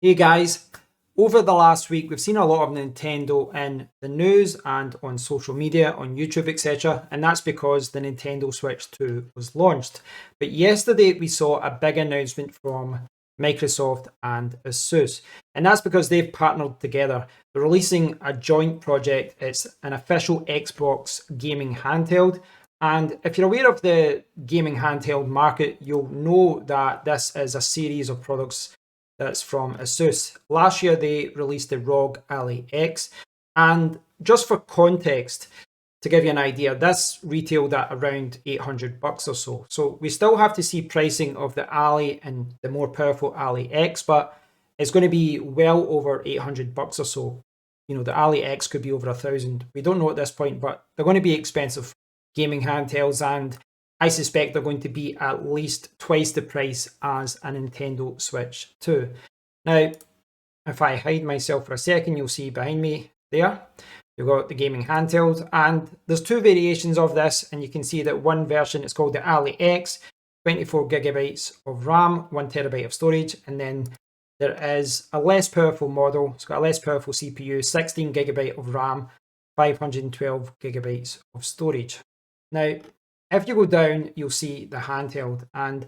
Hey guys, over the last week we've seen a lot of Nintendo in the news and on social media, on YouTube, etc. And that's because the Nintendo Switch 2 was launched. But yesterday we saw a big announcement from Microsoft and ASUS. And that's because they've partnered together. They're releasing a joint project. It's an official Xbox gaming handheld. And if you're aware of the gaming handheld market, you'll know that this is a series of products that's from ASUS. Last year they released the ROG Ally X, and just for context, to give you an idea, this retailed at around $800 or so. So we still have to see pricing of the Ally and the more powerful Ally X, but it's going to be well over $800 or so. You know, the Ally X could be over 1,000. We don't know at this point, but they're going to be expensive gaming handhelds, and I suspect they're going to be at least twice the price as a Nintendo Switch 2. Now, if I hide myself for a second, you'll see behind me there, you've got the gaming handheld, and there's two variations of this, and you can see that one version is called the Ally X, 24 gigabytes of RAM, 1 terabyte of storage, and then there is a less powerful model. It's got a less powerful CPU, 16 gigabyte of RAM, 512 gigabytes of storage. Now, if you go down, you'll see the handheld, and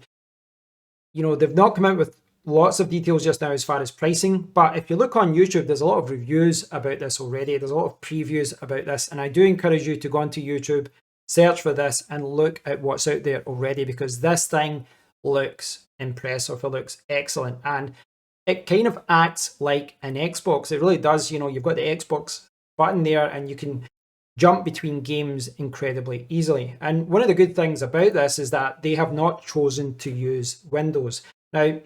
they've not come out with lots of details just now as far as pricing, but if you look on YouTube, there's a lot of reviews about this already. There's a lot of previews about this, and I do encourage you to go onto YouTube, search for this, and look at what's out there already, because this thing looks impressive. It looks excellent, and it kind of acts like an Xbox. It really does. You've got the Xbox button there, and you can jump between games incredibly easily. And one of the good things about this is that they have not chosen to use Windows. Now,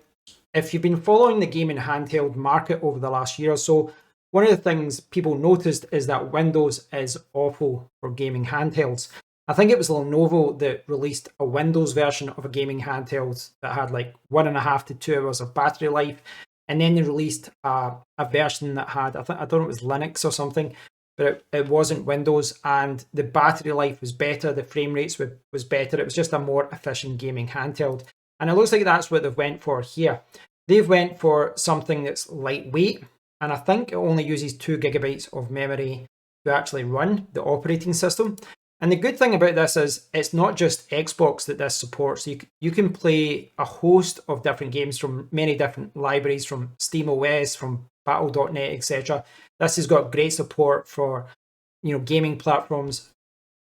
if you've been following the gaming handheld market over the last year or so, one of the things people noticed is that Windows is awful for gaming handhelds. I think it was Lenovo that released a Windows version of a gaming handheld that had like 1.5 to 2 hours of battery life. And then they released a version that had, I don't know, it was Linux or something, but it wasn't Windows, and the battery life was better, the frame rates was better. It was just a more efficient gaming handheld. And it looks like that's what they've went for here. They've went for something that's lightweight, and I think it only uses 2 gigabytes of memory to actually run the operating system. And the good thing about this is it's not just Xbox that this supports. You can play a host of different games from many different libraries, from SteamOS, from Battle.net, etc. This has got great support for gaming platforms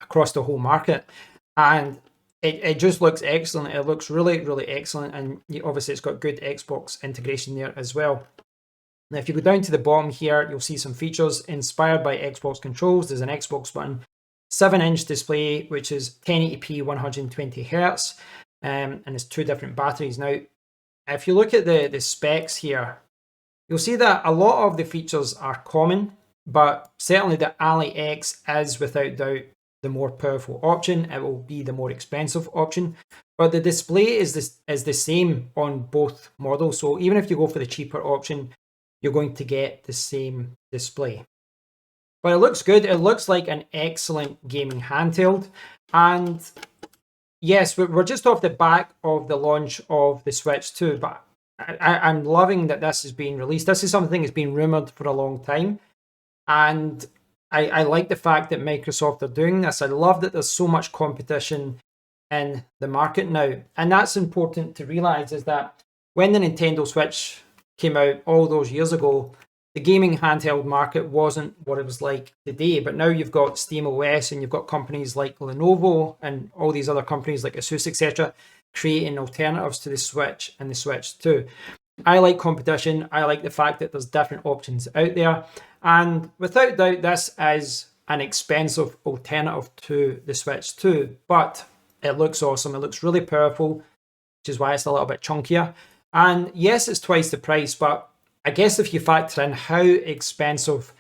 across the whole market, and it just looks excellent. It looks really, really excellent, and obviously it's got good Xbox integration there as well. Now, if you go down to the bottom here, you'll see some features inspired by Xbox controls. There's an Xbox button, 7-inch display, which is 1080p 120 hertz, and it's 2 different batteries. Now, if you look at the specs here, you'll see that a lot of the features are common, but certainly the Ally X is without doubt the more powerful option. It will be the more expensive option, but the display is the same on both models. So even if you go for the cheaper option, you're going to get the same display. But it looks good. It looks like an excellent gaming handheld. And yes, we're just off the back of the launch of the Switch 2, but I'm loving that this is being released. This is something that's been rumored for a long time. And I like the fact that Microsoft are doing this. I love that there's so much competition in the market now. And that's important to realize, is that when the Nintendo Switch came out all those years ago, the gaming handheld market wasn't what it was like today. But now you've got SteamOS, and you've got companies like Lenovo and all these other companies like ASUS, etc., creating alternatives to the Switch and the Switch 2. I like competition. I like the fact that there's different options out there. And without doubt, this is an expensive alternative to the Switch 2, but it looks awesome. It looks really powerful, which is why it's a little bit chunkier. And yes, it's twice the price, but I guess if you factor in how expensive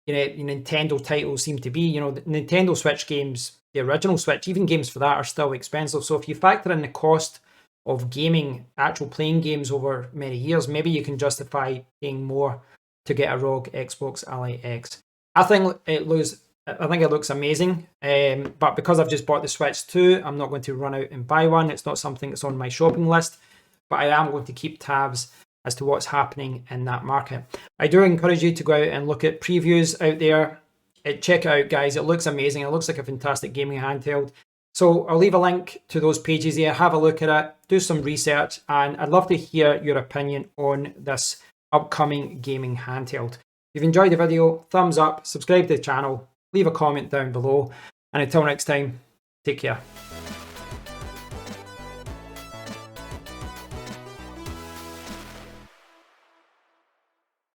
Nintendo titles seem to be, the Nintendo Switch games, the original Switch, even games for that are still expensive. So if you factor in the cost of gaming, actual playing games over many years, maybe you can justify paying more to get a ROG Xbox Ally X. I think it looks amazing, but because I've just bought the Switch 2, I'm not going to run out and buy one. It's not something that's on my shopping list, but I am going to keep tabs as to what's happening in that market. I do encourage you to go out and look at previews out there. Check it out, guys. It looks amazing. It looks like a fantastic gaming handheld. So I'll leave a link to those pages here. Have a look at it, do some research, and I'd love to hear your opinion on this upcoming gaming handheld. If you've enjoyed the video, thumbs up, subscribe to the channel, leave a comment down below, and until next time, take care.